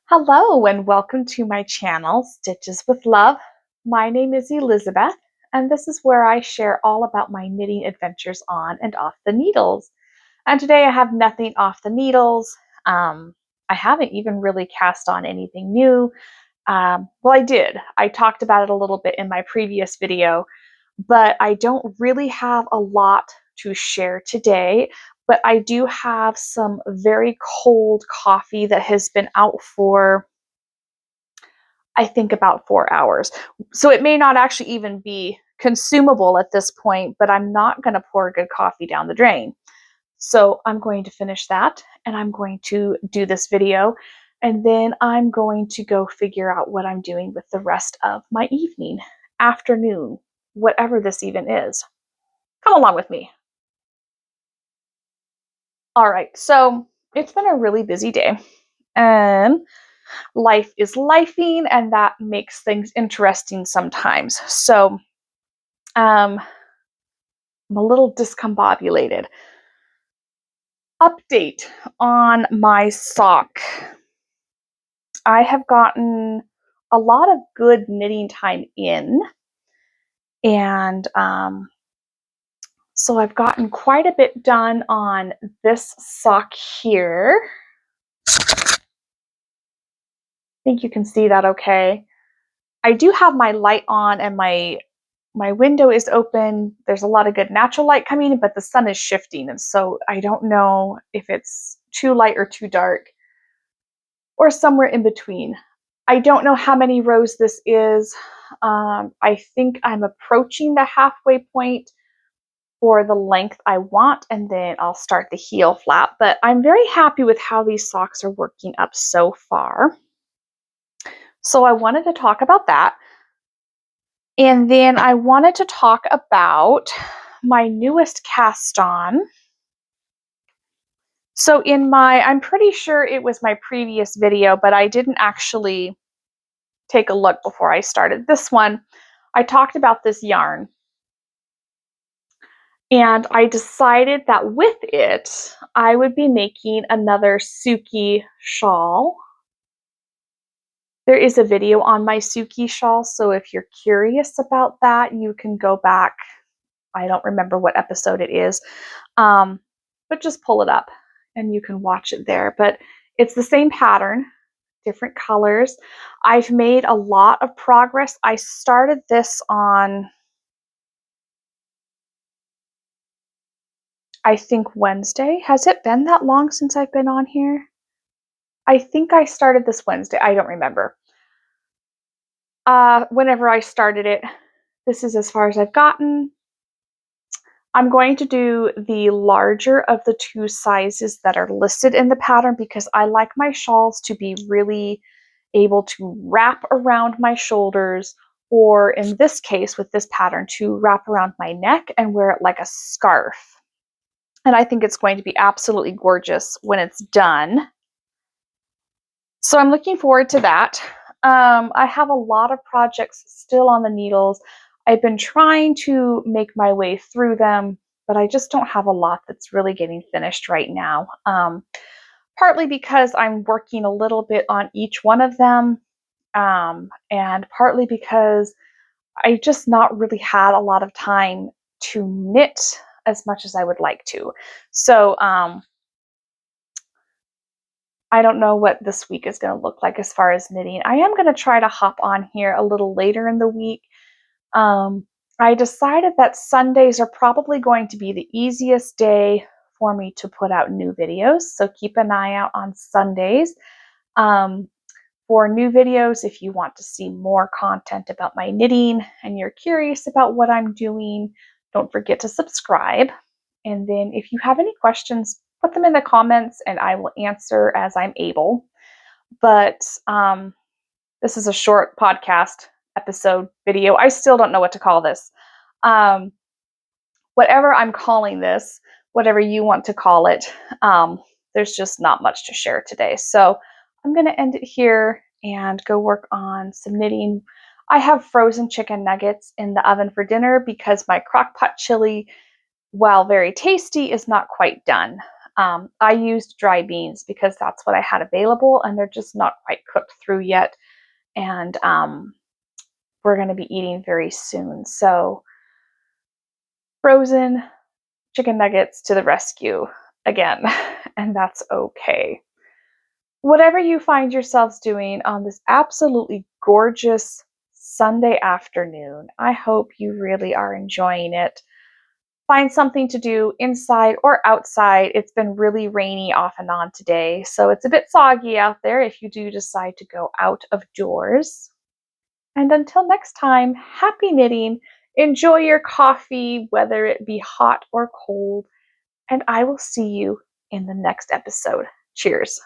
Hello and welcome to my channel, Stitches with Love. My name is Elizabeth, and this is where I share all about my knitting adventures on and off the needles. And today I have nothing off the needles. I haven't even really cast on anything new. Well, I did. I talked about it a little bit in my previous video, but I don't really have a lot to share today. But I do have some very cold coffee that has been out for, I think, about 4 hours. So it may not actually even be consumable at this point, but I'm not going to pour good coffee down the drain. So I'm going to finish that and I'm going to do this video. And then I'm going to go figure out what I'm doing with the rest of my evening, afternoon, whatever this even is. Come along with me. All right, so it's been a really busy day. And life is lifing, and that makes things interesting sometimes. So I'm a little discombobulated. Update on my sock. I have gotten a lot of good knitting time in, and so I've gotten quite a bit done on this sock here. I think you can see that okay. I do have my light on and my window is open. There's a lot of good natural light coming in, but the sun is shifting, and so I don't know if it's too light or too dark or somewhere in between. I don't know how many rows this is. I think I'm approaching the halfway point for the length I want, and then I'll start the heel flap. But I'm very happy with how these socks are working up so far. So I wanted to talk about that. And then I wanted to talk about my newest cast on. So I'm pretty sure it was my previous video, but I didn't actually take a look before I started this one. I talked about this yarn. And I decided that with it, I would be making another Suki shawl. There is a video on my Suki shawl, so if you're curious about that, you can go back. I don't remember what episode it is, but just pull it up and you can watch it there. But it's the same pattern, different colors. I've made a lot of progress. I started this on, I think, Wednesday. Has it been that long since I've been on here? I think I started this Wednesday. I don't remember. Whenever I started it, this is as far as I've gotten. I'm going to do the larger of the two sizes that are listed in the pattern because I like my shawls to be really able to wrap around my shoulders, or in this case with this pattern, to wrap around my neck and wear it like a scarf. And I think it's going to be absolutely gorgeous when it's done. So I'm looking forward to that. I have a lot of projects still on the needles. I've been trying to make my way through them, but I just don't have a lot that's really getting finished right now. Partly because I'm working a little bit on each one of them, and partly because I just not really had a lot of time to knit as much as I would like to. So I don't know what this week is going to look like as far as knitting. I am going to try to hop on here a little later in the week. I decided that Sundays are probably going to be the easiest day for me to put out new videos. So keep an eye out on Sundays for new videos. If you want to see more content about my knitting and you're curious about what I'm doing, don't forget to subscribe. And then if you have any questions, put them in the comments and I will answer as I'm able. But this is a short podcast episode video. I still don't know what to call this. Whatever I'm calling this, whatever you want to call it, there's just not much to share today. So I'm going to end it here and go work on some knitting. I have frozen chicken nuggets in the oven for dinner because my crock pot chili, while very tasty, is not quite done. I used dry beans because that's what I had available, and they're just not quite cooked through yet. And we're going to be eating very soon. So, frozen chicken nuggets to the rescue again, and that's okay. Whatever you find yourselves doing on this absolutely gorgeous Sunday afternoon, I hope you really are enjoying it. Find something to do inside or outside. It's been really rainy off and on today, so it's a bit soggy out there if you do decide to go out of doors. And until next time, happy knitting. Enjoy your coffee, whether it be hot or cold, and I will see you in the next episode. Cheers.